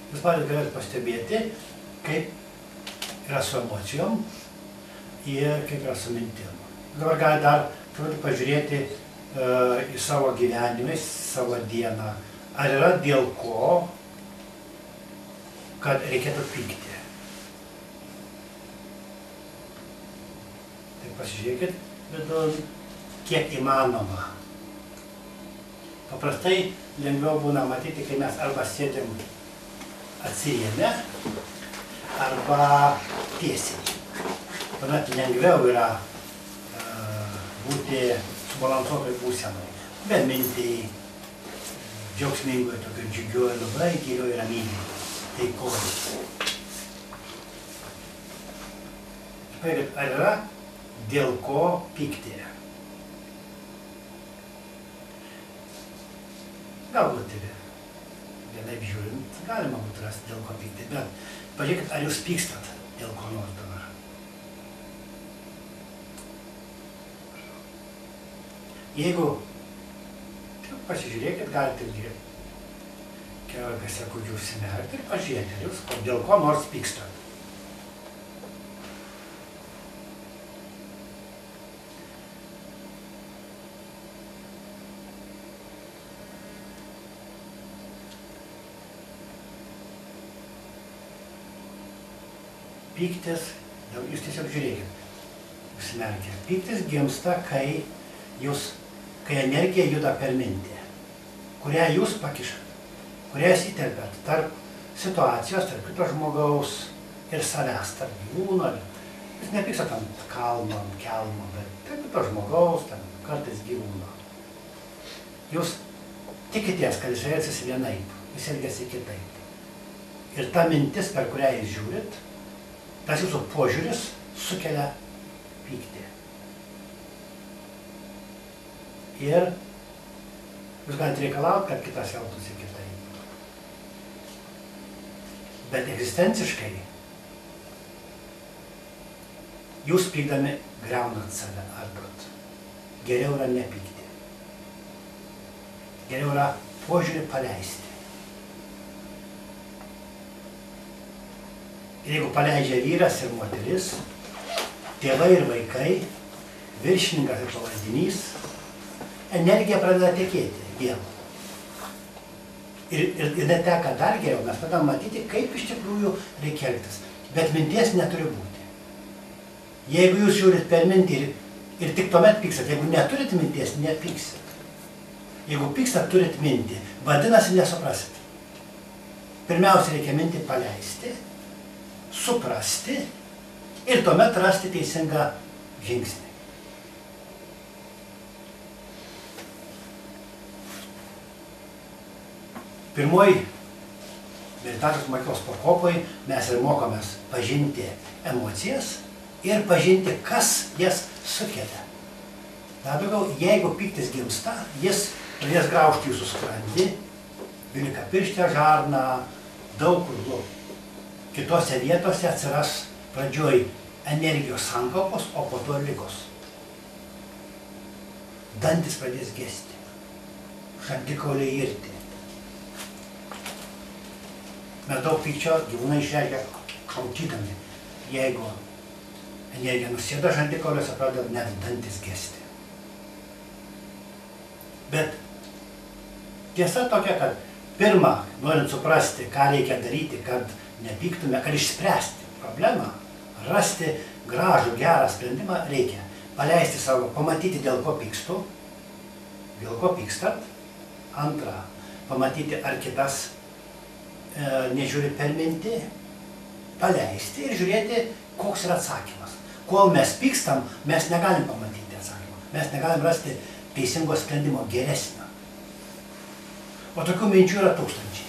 Jūs patys galite pastebėti, kaip yra su emocijom ir kaip yra su mintim. Dabar galite dar truputį pažiūrėti į savo gyvenimą, į savo dieną. Ar yra dėl ko, kad reikėtų pykti? Tai pasižiūrėkit, bet kiek įmanoma. Paprastai lengviau būna matyti, kai mes arba sėdėm atsirėmę, arba tiesiai. Tuomet lengviau yra būti subalansuotoj būsenoj, bemintiai, džiaugsmingoje, tokio džiugioje, labai gilioje ramybėje, taikoje. Pažiūrėkit, ar yra dėl ko pykti? Galbūt ir vienaip žiūrint, galima būtų rasti dėl ko pykti, bet pažiūrėkit, ar jūs pykstat dėl ko nors dabar. Jeigu pasižiūrėkit, galite irgi keletą sekundžių užsimerkti ir pažiūrėti, ar jūs dėl ko nors pykstat. Pyktis, jūs tiesiog žiūrėkit, užsimerkė. Pyktis gimsta, kai energija juda per mintį, kurią jūs pakišat, kurią jūs įterpiat tarp situacijos, tarp kito žmogaus ir savęs, tarp gyvūno. Jūs nepykstat ant kalno, ant kelmo, bet tarp kito žmogaus, kartais gyvūno. Jūs tikitės, kad jis elgsis vienaip, jis elgiasi kitaip. Ir ta mintis, per kurią jūs žiūrit, tas jūsų požiūris sukelia pyktį. Ir jūs galite reikalauti, kad kitas elgtųsi kitaip. Bet egzistenciškai jūs pykdami griaunat save arbat. Geriau yra nepykti. Geriau yra požiūrį paleisti. Ir jeigu paleidžia vyras ir moteris, tėvai ir vaikai, viršininkas ir pavaldinys, energija pradeda tekėti vėl. Ir neteka dar geriau, mes pradedam matyti, kaip iš tikrųjų reikia elgtis. Bet minties neturi būti. Jeigu jūs žiūrit per mintį ir tik tuomet pykstat, jeigu neturit minties, nepyksit. Jeigu pykstat, turit mintį, vadinasi, nesuprasit. Pirmiausia, reikia mintį paleisti, suprasti ir tuomet rasti teisingą žingsnį. Pirmoji meditacijos mokyklos pakopoj mes ir mokomės pažinti emocijas ir pažinti, kas jas sukelia. Dar daugiau, jeigu pyktis gimsta, jis pradės graužti jūsų skrandį, dvylikapirštę žarną, daug kur kitose vietose atsiras pradžioj energijos sankaupos, o po to ligos. Dantis pradės gesti, žandikauliai irti. Mes daug pykčio gyvūnai išreiškia šaukydami. Jeigu energija nusėda žandikauliuose, pradeda net dantis gesti. Bet tiesa tokia, kad pirma, norint suprasti, ką reikia daryti, kad nepyktume, kad išspręsti problemą, rasti gražų, gerą sprendimą, reikia paleisti savo, pamatyti, dėl ko pykstu, dėl ko pykstat. Antra, pamatyti, ar kitas nežiūri per mintį, paleisti ir žiūrėti, koks yra atsakymas. Kol mes pykstam, mes negalim pamatyti atsakymą. Mes negalim rasti teisingo sprendimo geresnio. O tokių minčių yra tūkstančiai.